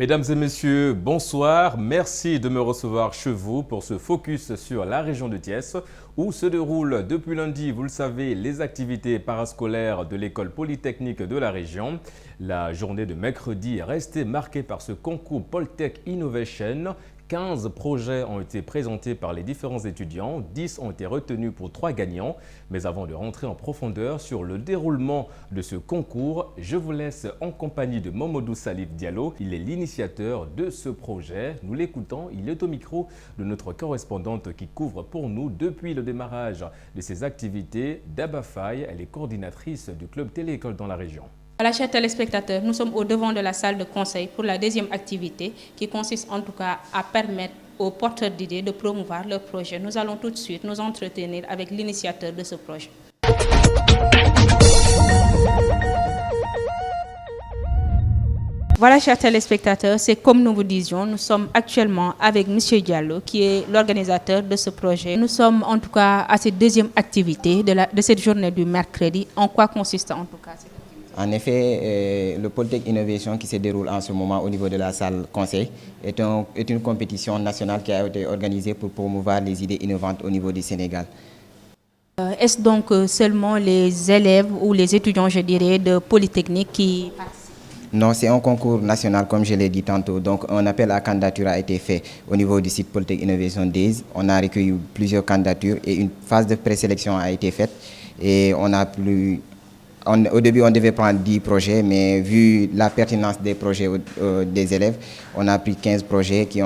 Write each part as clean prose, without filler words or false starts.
Mesdames et messieurs, bonsoir. Merci de me recevoir chez vous pour ce focus sur la région de Thiès où se déroulent depuis lundi, vous le savez, les activités parascolaires de l'école polytechnique de la région. La journée de mercredi est restée marquée par ce concours Poltech Innovation. 15 projets ont été présentés par les différents étudiants, 10 ont été retenus pour 3 gagnants. Mais avant de rentrer en profondeur sur le déroulement de ce concours, je vous laisse en compagnie de Mamadou Salif Diallo. Il est l'initiateur de ce projet. Nous l'écoutons, il est au micro de notre correspondante qui couvre pour nous depuis le démarrage de ces activités. Daba Faye, elle est coordinatrice du club Téléécole dans la région. Voilà, chers téléspectateurs, nous sommes au devant de la salle de conseil pour la deuxième activité qui consiste en tout cas à permettre aux porteurs d'idées de promouvoir leur projet. Nous allons tout de suite nous entretenir avec l'initiateur de ce projet. Voilà, chers téléspectateurs, c'est comme nous vous disions, nous sommes actuellement avec M. Diallo, qui est l'organisateur de ce projet. Nous sommes en tout cas à cette deuxième activité de cette journée du mercredi. En quoi consiste en tout cas cette activité? En effet, le Poltech Innovation qui se déroule en ce moment au niveau de la salle conseil est une compétition nationale qui a été organisée pour promouvoir les idées innovantes au niveau du Sénégal. Est-ce donc seulement les élèves ou les étudiants, je dirais, de Polytechnique qui participent? Non, c'est un concours national, comme je l'ai dit tantôt. Donc, un appel à candidature a été fait au niveau du site Poltech Innovation Days. On a recueilli plusieurs candidatures et une phase de présélection a été faite. Et au début, on devait prendre 10 projets, mais vu la pertinence des projets des élèves, on a pris 15 projets qui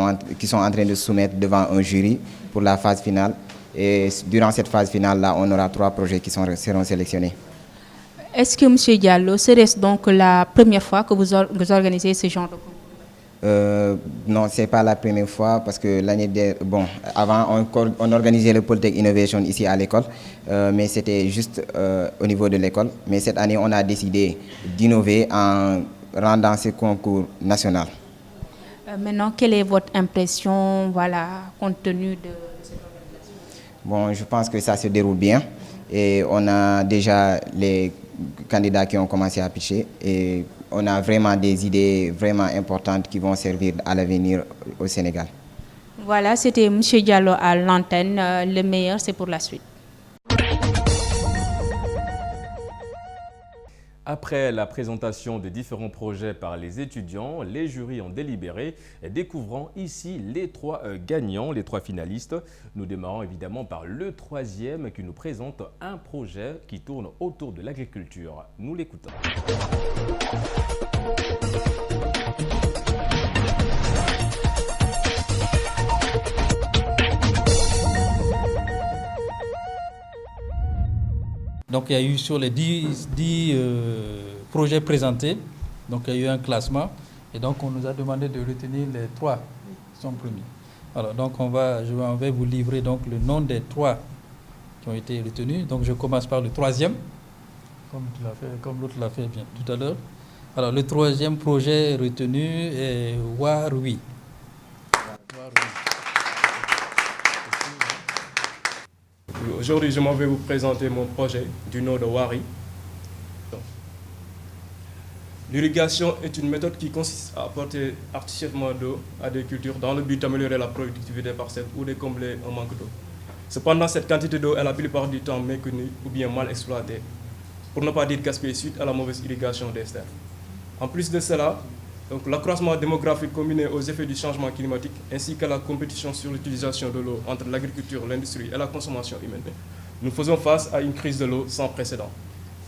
sont en train de se soumettre devant un jury pour la phase finale. Et durant cette phase finale-là, on aura 3 projets qui seront sélectionnés. Est-ce que, M. Diallo, serait-ce donc la première fois que vous organisez ce genre de concours? Non, ce n'est pas la première fois parce que avant on organisait le Poltech Innovation ici à l'école, mais c'était juste au niveau de l'école. Mais cette année, on a décidé d'innover en rendant ce concours national. Maintenant, quelle est votre impression, compte tenu de cette organisation? Bon, je pense que ça se déroule bien et on a déjà les candidats qui ont commencé à pitcher et on a vraiment des idées vraiment importantes qui vont servir à l'avenir au Sénégal. Voilà, c'était M. Diallo à l'antenne. Le meilleur, c'est pour la suite. Après la présentation de différents projets par les étudiants, les jurys ont délibéré, découvrant ici les 3 gagnants, les 3 finalistes. Nous démarrons évidemment par le 3e qui nous présente un projet qui tourne autour de l'agriculture. Nous l'écoutons. Donc il y a eu sur les 10 projets présentés, donc il y a eu un classement et donc on nous a demandé de retenir les 3 qui sont premiers. Alors donc je vais vous livrer donc le nom des 3 qui ont été retenus. Donc je commence par le 3e, comme l'autre l'a fait bien tout à l'heure. Alors le 3e projet retenu est Warui. Aujourd'hui, je m'en vais vous présenter mon projet du nom de Wari. L'irrigation est une méthode qui consiste à apporter artificiellement d'eau à des cultures dans le but d'améliorer la productivité des parcelles ou de combler un manque d'eau. Cependant, cette quantité d'eau est la plupart du temps méconnue ou bien mal exploitée, pour ne pas dire gaspillée suite à la mauvaise irrigation des terres. En plus de cela, l'accroissement démographique combiné aux effets du changement climatique ainsi qu'à la compétition sur l'utilisation de l'eau entre l'agriculture, l'industrie et la consommation humaine, nous faisons face à une crise de l'eau sans précédent.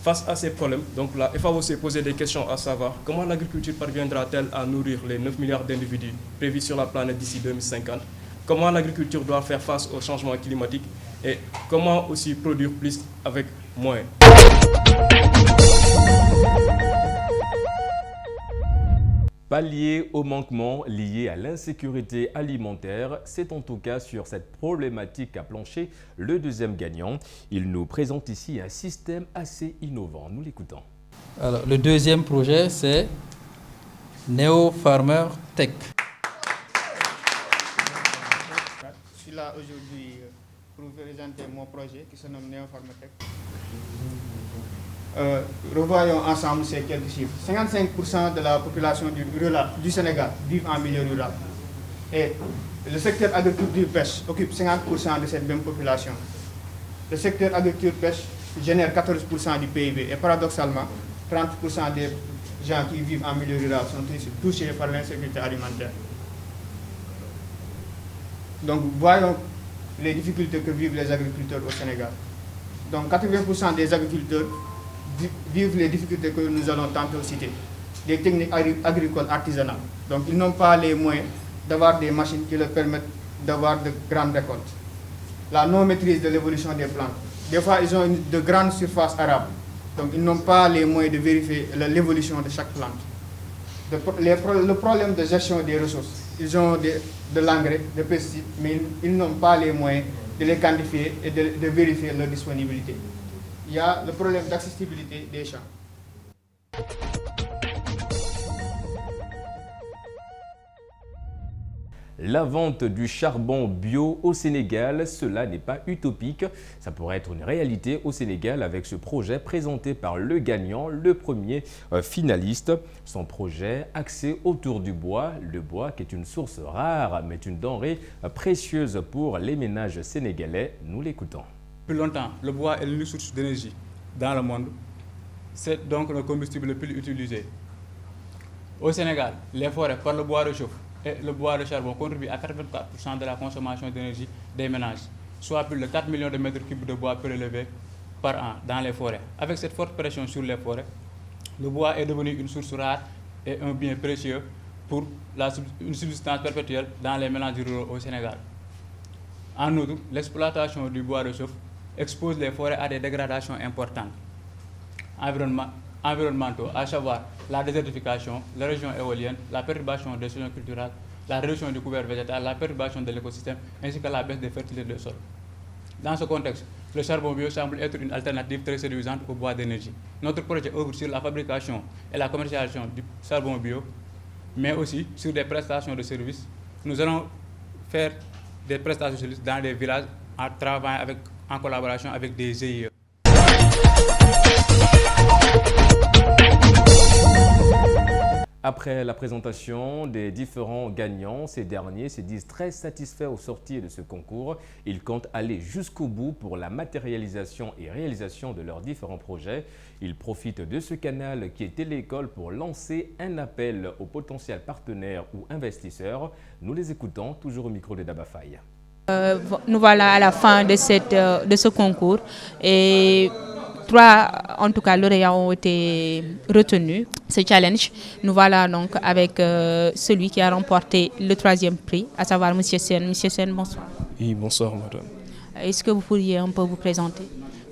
Face à ces problèmes, la FAO s'est posé des questions à savoir comment l'agriculture parviendra-t-elle à nourrir les 9 milliards d'individus prévus sur la planète d'ici 2050, comment l'agriculture doit faire face au changement climatique et comment aussi produire plus avec moins. Pallier aux manquements liés à l'insécurité alimentaire, c'est en tout cas sur cette problématique qu'a planché le 2e gagnant. Il nous présente ici un système assez innovant. Nous l'écoutons. Alors le 2e projet, c'est Neo Farmer Tech. Je suis là aujourd'hui pour vous présenter mon projet qui se nomme Neo Farmer Tech. revoyons ensemble ces quelques chiffres. 55% de la population du Sénégal vivent en milieu rural. Et le secteur agriculture-pêche occupe 50% de cette même population. Le secteur agriculture-pêche génère 14% du PIB et paradoxalement, 30% des gens qui vivent en milieu rural sont touchés par l'insécurité alimentaire. Donc voyons les difficultés que vivent les agriculteurs au Sénégal. Donc 80% des agriculteurs vivent les difficultés que nous allons tantôt citer. Des techniques agricoles artisanales. Donc ils n'ont pas les moyens d'avoir des machines qui leur permettent d'avoir de grandes récoltes. La non-maîtrise de l'évolution des plantes. Des fois, ils ont de grandes surfaces arables. Donc ils n'ont pas les moyens de vérifier l'évolution de chaque plante. Le problème de gestion des ressources. Ils ont de l'engrais, des pesticides, mais ils n'ont pas les moyens de les quantifier et de vérifier leur disponibilité. Il y a le problème d'accessibilité des champs. La vente du charbon bio au Sénégal, cela n'est pas utopique. Ça pourrait être une réalité au Sénégal avec ce projet présenté par le gagnant, le premier finaliste. Son projet axé autour du bois. Le bois qui est une source rare mais une denrée précieuse pour les ménages sénégalais. Nous l'écoutons. Depuis longtemps, le bois est l'unique source d'énergie dans le monde. C'est donc le combustible le plus utilisé. Au Sénégal, les forêts par le bois de chauffe et le bois de charbon contribuent à 84% de la consommation d'énergie des ménages, soit plus de 4 millions de mètres cubes de bois prélevés par an dans les forêts. Avec cette forte pression sur les forêts, le bois est devenu une source rare et un bien précieux pour une subsistance perpétuelle dans les ménages ruraux au Sénégal. En outre, l'exploitation du bois de chauffe expose les forêts à des dégradations importantes environnementaux, à savoir la désertification, l'érosion éolienne, la perturbation des saisons culturelles, la réduction du couvert végétal, la perturbation de l'écosystème, ainsi que la baisse des fertilités des sols. Dans ce contexte, le charbon bio semble être une alternative très séduisante au bois d'énergie. Notre projet ouvre sur la fabrication et la commercialisation du charbon bio, mais aussi sur des prestations de services. Nous allons faire des prestations de services dans des villages en travaillant en collaboration avec des GIE. Après la présentation des différents gagnants, ces derniers se disent très satisfaits au sortir de ce concours. Ils comptent aller jusqu'au bout pour la matérialisation et réalisation de leurs différents projets. Ils profitent de ce canal qui est Télécole pour lancer un appel aux potentiels partenaires ou investisseurs. Nous les écoutons toujours au micro de Daba Faye. Nous voilà à la fin de ce concours et 3, en tout cas, lauréats ont été retenus. Ce challenge, nous voilà donc avec celui qui a remporté le 3e prix, à savoir M. Sen. M. Sen, bonsoir. Oui, bonsoir madame. Est-ce que vous pourriez un peu vous présenter?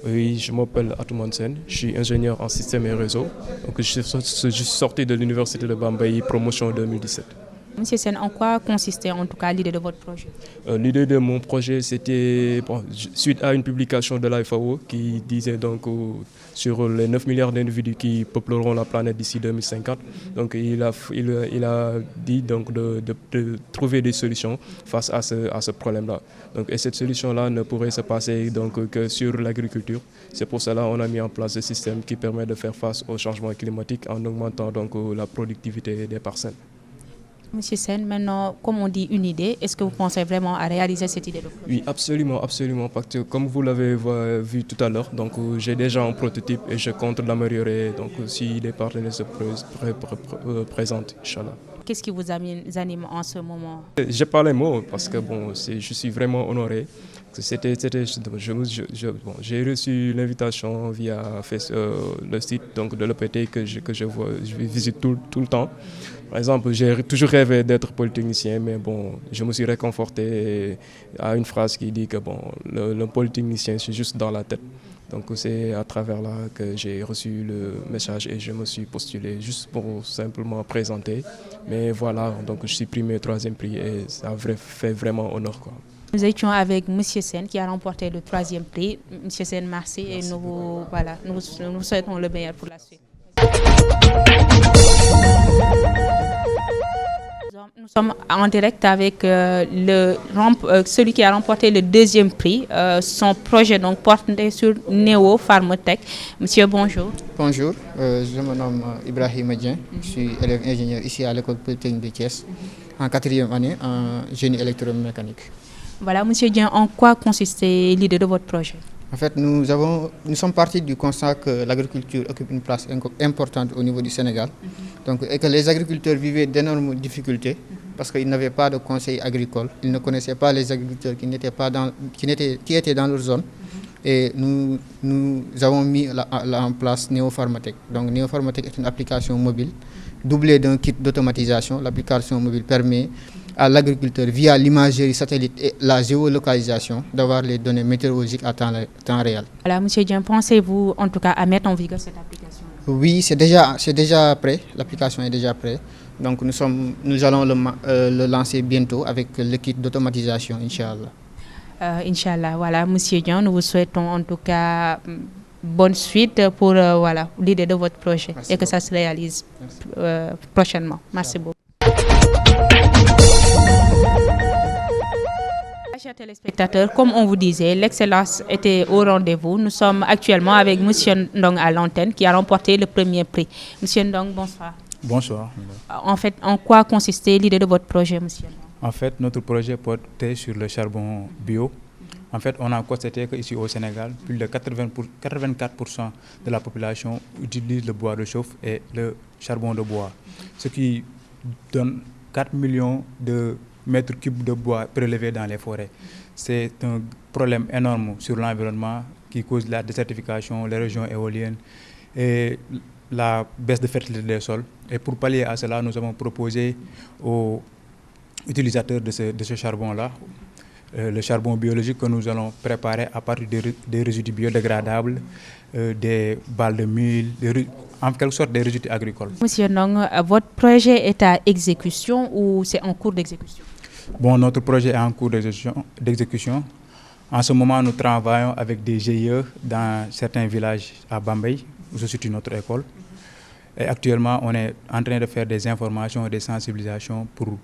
Oui, je m'appelle Atoumane Sen, je suis ingénieur en système et réseau. Donc, je suis sorti de l'université de Bambay, promotion 2017. Monsieur Sen, en quoi consistait en tout cas l'idée de votre projet? L'idée de mon projet, c'était suite à une publication de la FAO qui disait donc sur les 9 milliards d'individus qui peupleront la planète d'ici 2050. Donc il a dit donc de trouver des solutions face à ce problème-là. Donc, et cette solution-là ne pourrait se passer donc que sur l'agriculture. C'est pour cela qu'on a mis en place ce système qui permet de faire face au changement climatique en augmentant donc la productivité des parcelles. Monsieur Sen, maintenant, comme on dit une idée, est-ce que vous pensez vraiment à réaliser cette idée de projet? Oui, absolument, absolument. Parce que comme vous l'avez vu tout à l'heure, donc j'ai déjà un prototype et je compte l'améliorer. Donc si les partenaires se présentent, Inch'Allah. Qu'est-ce qui vous anime en ce moment? J'ai pas les mots parce que bon, je suis vraiment honoré. J'ai reçu l'invitation via le site donc, de l'EPT que je visite tout le temps. Par exemple, j'ai toujours rêvé d'être polytechnicien, mais bon, je me suis réconforté à une phrase qui dit que bon, le polytechnicien, c'est juste dans la tête. Donc c'est à travers là que j'ai reçu le message et je me suis postulé juste pour simplement présenter. Mais voilà, donc je suis primé 3e prix et ça a fait vraiment honneur, quoi. Nous étions avec M. Sen qui a remporté le 3e prix. M. Sen, merci et nous souhaitons le meilleur pour la suite. Nous sommes en direct avec celui qui a remporté le deuxième prix. Son projet donc porte sur Néo Pharmatech. Monsieur, bonjour. Bonjour, je me nomme Ibrahim Adien. Je suis élève ingénieur ici à l'école polytechnique de Thiès, en 4e année en génie électromécanique. Voilà, Monsieur Dien, en quoi consistait l'idée de votre projet? En fait, nous sommes partis du constat que l'agriculture occupe une place importante au niveau du Sénégal, donc, et que les agriculteurs vivaient d'énormes difficultés parce qu'ils n'avaient pas de conseil agricole, ils ne connaissaient pas les agriculteurs qui étaient dans leur zone. Et nous avons mis en place Néo Pharmatech. Donc Néo Pharmatech est une application mobile doublée d'un kit d'automatisation. L'application mobile permet à l'agriculteur, via l'imagerie satellite et la géolocalisation, d'avoir les données météorologiques à temps réel. Voilà, Monsieur Dien, pensez-vous en tout cas à mettre en vigueur cette application? Oui, c'est déjà prêt. L'application est déjà prête. Donc nous allons le lancer bientôt avec le kit d'automatisation, Inch'Allah. Inch'Allah, voilà, Monsieur Dien, nous vous souhaitons en tout cas bonne suite pour l'idée de votre projet. Merci et que beaucoup. Ça se réalise prochainement. Merci beaucoup. Chers téléspectateurs, comme on vous disait, l'excellence était au rendez-vous. Nous sommes actuellement avec M. Ndong à l'antenne qui a remporté le premier prix. M. Ndong, bonsoir. Bonsoir. En fait, en quoi consistait l'idée de votre projet, M. Ndong? En fait, notre projet portait sur le charbon bio. En fait, on a constaté qu'ici au Sénégal, plus de 84% de la population utilise le bois de chauffe et le charbon de bois, ce qui donne 4 millions de mètres cubes de bois prélevés dans les forêts. C'est un problème énorme sur l'environnement qui cause la désertification, les régions éoliennes et la baisse de fertilité des sols. Et pour pallier à cela, nous avons proposé aux utilisateurs de ce charbon-là, le charbon biologique que nous allons préparer à partir des résidus biodégradables, des balles de mil, en quelque sorte des résidus agricoles. Monsieur Ndong, votre projet est à exécution ou c'est en cours d'exécution? Bon, notre projet est en cours d'exécution. En ce moment, nous travaillons avec des GIE dans certains villages à Bambey, où se situe notre école. Et actuellement, on est en train de faire des informations et des sensibilisations pour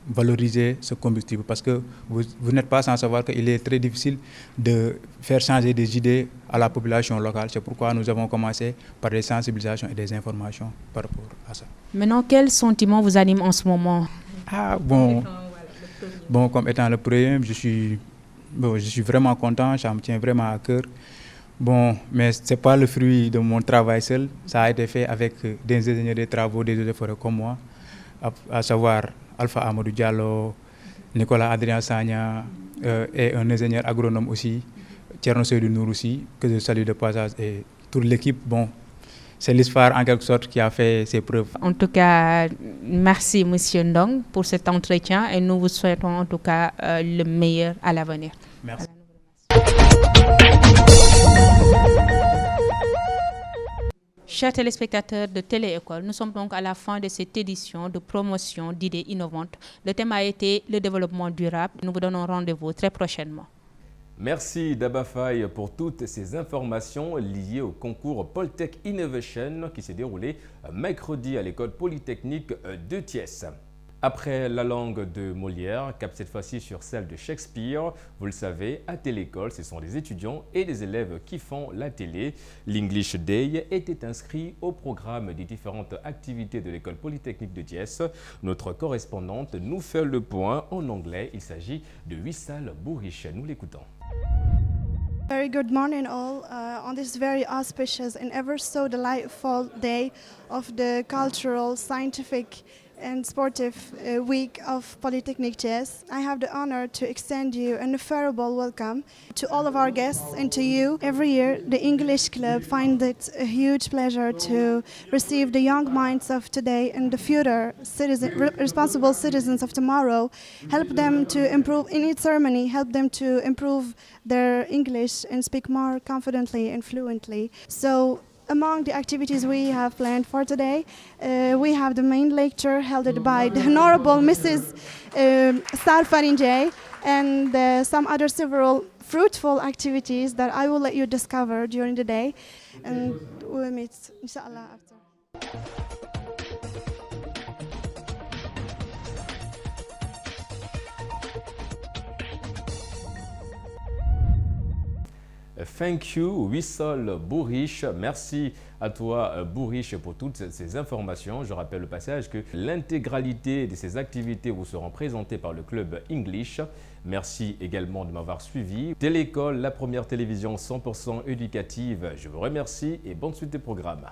valoriser ce combustible, parce que vous n'êtes pas sans savoir qu'il est très difficile de faire changer des idées à la population locale. C'est pourquoi nous avons commencé par des sensibilisations et des informations par rapport à ça. Maintenant, quel sentiment vous anime en ce moment? Bon, comme étant le premier, je suis vraiment content, ça me tient vraiment à cœur. Bon, mais ce n'est pas le fruit de mon travail seul, ça a été fait avec des ingénieurs des travaux des eaux et forêts comme moi, à savoir Alpha Amadou Diallo, Nicolas Adrien Sagna et un ingénieur agronome aussi, Thierno Seydou Nour aussi, que je salue de passage, et toute l'équipe. Bon, c'est l'ISFAR en quelque sorte qui a fait ses preuves. En tout cas, merci M. Ndong pour cet entretien et nous vous souhaitons en tout cas le meilleur à l'avenir. Merci. Chers téléspectateurs de Télé-École, nous sommes donc à la fin de cette édition de promotion d'idées innovantes. Le thème a été le développement durable. Nous vous donnons rendez-vous très prochainement. Merci Daba Faye pour toutes ces informations liées au concours Poltech Innovation qui s'est déroulé mercredi à l'école polytechnique de Thiès. Après la langue de Molière, cap cette fois-ci sur celle de Shakespeare. Vous le savez, à Télécole, ce sont les étudiants et les élèves qui font la télé. L'English Day était inscrit au programme des différentes activités de l'école polytechnique de Thiès. Notre correspondante nous fait le point en anglais. Il s'agit de Wissal Bouriche. Nous l'écoutons. Very good morning all. On this very auspicious and ever so delightful day of the cultural, scientific and sportive week of Polytechnic Thiès, I have the honor to extend you an unfarable welcome to all of our guests and to you. Every year, the English Club finds it a huge pleasure to receive the young minds of today and the future responsible citizens of tomorrow, help them to improve in each ceremony, help them to improve their English and speak more confidently and fluently. So, among the activities we have planned for today, we have the main lecture held by the Honorable Mrs. Sar Farinjay and some other several fruitful activities that I will let you discover during the day, and we'll meet inshallah after. Thank you, Wissol Bourriche. Merci à toi, Bourriche, pour toutes ces informations. Je rappelle au passage que l'intégralité de ces activités vous seront présentées par le club English. Merci également de m'avoir suivi. Télécole, la première télévision 100% éducative. Je vous remercie et bonne suite des programmes.